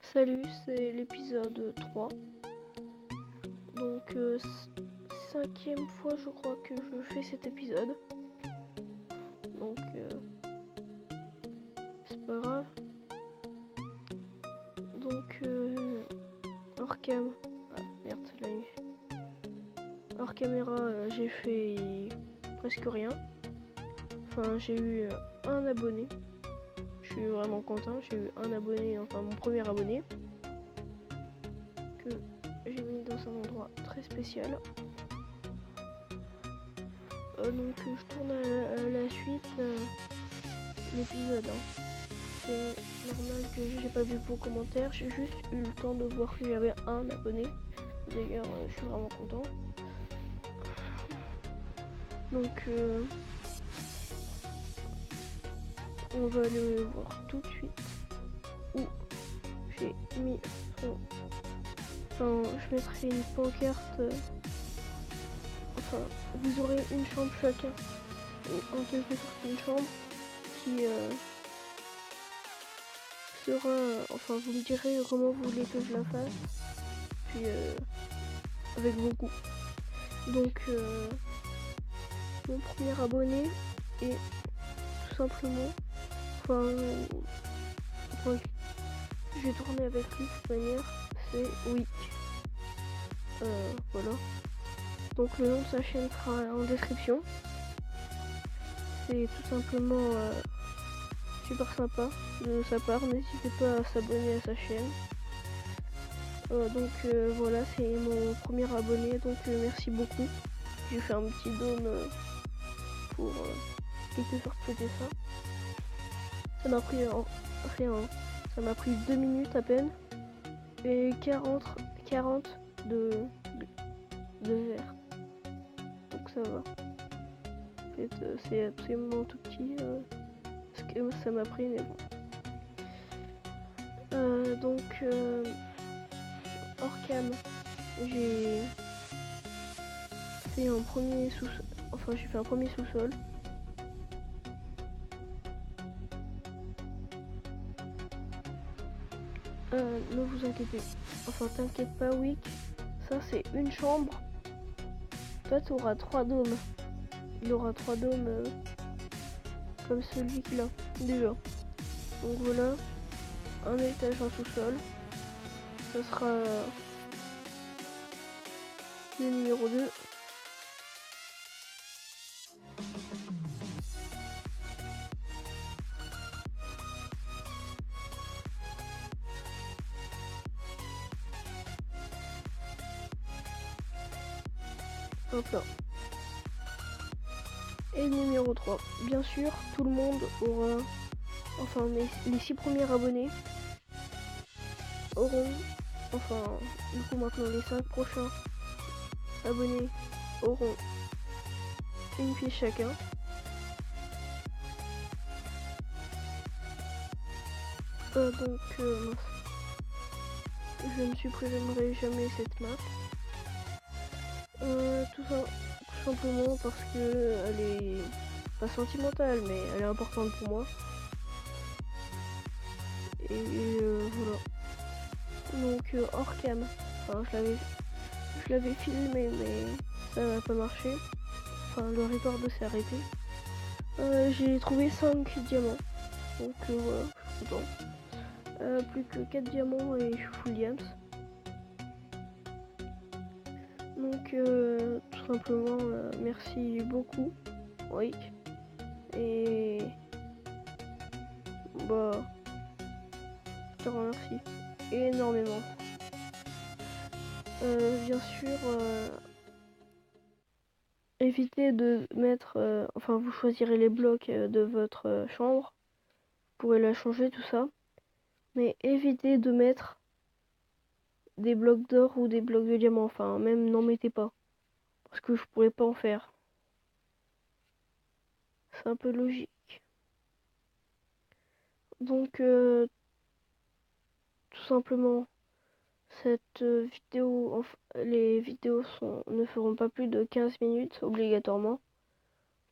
Salut, c'est l'épisode 3. Donc, cinquième fois, je crois que je fais cet épisode. Donc, c'est pas grave. Donc, hors cam. Ah, merde, c'est la nuit. Hors caméra, j'ai fait presque rien. Enfin, j'ai eu un abonné. Je suis vraiment content. J'ai eu un abonné, enfin mon premier abonné. Que j'ai mis dans un endroit très spécial. Donc je tourne à la suite l'épisode. C'est normal que j'ai pas vu vos commentaires, j'ai juste eu le temps de voir que j'avais un abonné. D'ailleurs, je suis vraiment content. Donc on va aller voir tout de suite où j'ai mis son... Enfin, je mettrai une pancarte. Enfin, vous aurez une chambre chacun. En quelque sorte, une chambre qui sera... Enfin, vous me direz comment vous voulez que je la fasse. Puis, avec vos goûts. Donc, mon premier abonné est tout simplement... Enfin, j'ai tourné avec lui de toute manière. C'est Wick. Voilà. Donc, le nom de sa chaîne sera en description. C'est tout simplement super sympa de sa part. N'hésitez pas à s'abonner à sa chaîne. Donc voilà, c'est mon premier abonné. Donc merci beaucoup. J'ai fait un petit dôme pour quelque sorte fêter ça. Ça m'a pris rien. Ça m'a pris 2 minutes à peine. Et 40 de verre. Donc ça va. En fait, c'est absolument tout petit. Ce que ça m'a pris, mais bon. Donc hors cam, j'ai fait un premier sous-sol. Enfin, j'ai fait un premier sous-sol. Ne vous inquiétez. Enfin, t'inquiète pas, Wick. Ça, c'est une chambre. Toi, tu auras 3 dômes. Il aura 3 dômes comme celui qu'il a déjà. Donc voilà, un étage en sous-sol. Ce sera le numéro 2. Hop là. Et le numéro 3. Bien sûr, tout le monde aura... Enfin, les 6 premiers abonnés auront... Enfin, du coup maintenant les 5 prochains abonnés auront une pièce chacun. Donc, je ne supprimerai jamais cette map. Tout simplement parce que elle est pas sentimentale, mais elle est importante pour moi. Et voilà. Donc hors cam, enfin, je l'avais filmé, mais ça n'a pas marché. Enfin, le record s'est arrêté. J'ai trouvé 5 diamants. Donc voilà, je suis content. Plus que 4 diamants et je suis full diams. Donc tout simplement merci beaucoup Wick. Et bah je te remercie énormément. Bien sûr évitez de mettre enfin vous choisirez les blocs de votre chambre. Vous pourrez la changer tout ça. Mais évitez de mettre des blocs d'or ou des blocs de diamant. Enfin même n'en mettez pas. Parce que je pourrais pas en faire. C'est un peu logique. Donc tout simplement cette vidéo, les vidéos ne feront pas plus de 15 minutes obligatoirement,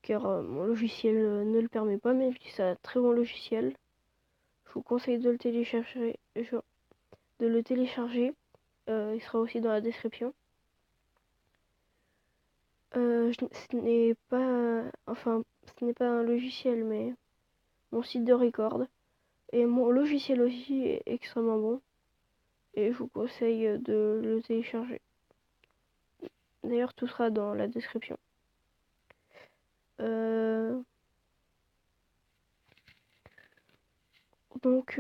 car mon logiciel ne le permet pas, même si c'est un très bon logiciel. Je vous conseille de le télécharger. de le télécharger. Il sera aussi dans la description. Ce n'est pas, ce n'est pas un logiciel, mais mon site de record. Et mon logiciel aussi est extrêmement bon. Et je vous conseille de le télécharger. D'ailleurs, tout sera dans la description. Donc,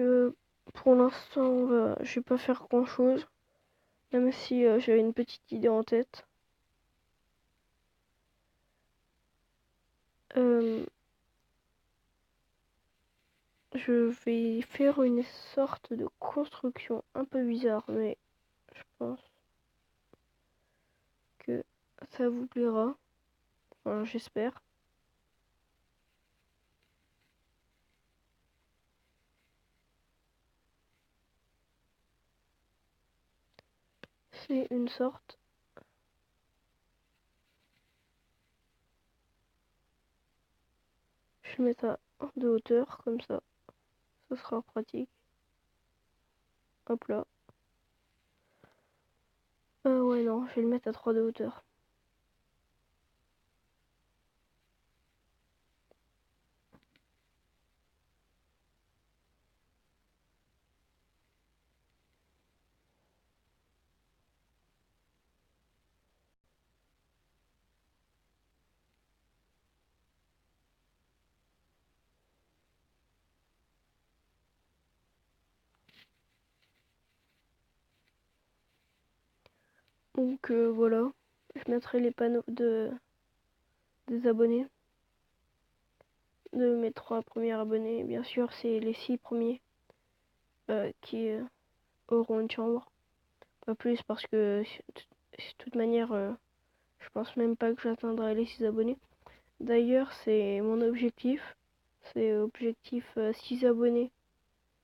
pour l'instant, je vais pas faire grand chose. Même si j'avais une petite idée en tête. Je vais faire une sorte de construction un peu bizarre, mais je pense que ça vous plaira. Enfin, j'espère. C'est une sorte. Je vais mettre à 1 de hauteur, comme ça. Ça sera pratique. Hop là. Ouais, non, je vais le mettre à 3 de hauteur. Donc voilà. Je mettrai les panneaux des abonnés. De mes 3 premiers abonnés. Bien sûr, c'est les 6 premiers qui auront une chambre. Pas plus parce que de toute manière, je pense même pas que j'atteindrai les 6 abonnés. D'ailleurs, c'est mon objectif. C'est objectif 6 abonnés.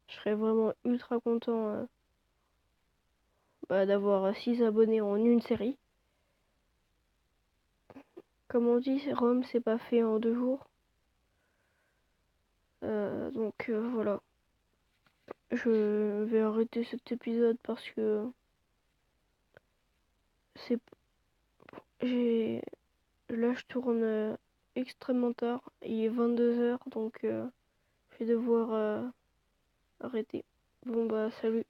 Je serais vraiment ultra content d'avoir 6 abonnés en une série. Comme on dit, Rome, c'est pas fait en 2 jours. Donc voilà. Je vais arrêter cet épisode parce que c'est j'ai là je tourne extrêmement tard. Il est 22 h, donc je vais devoir arrêter. Bon bah salut.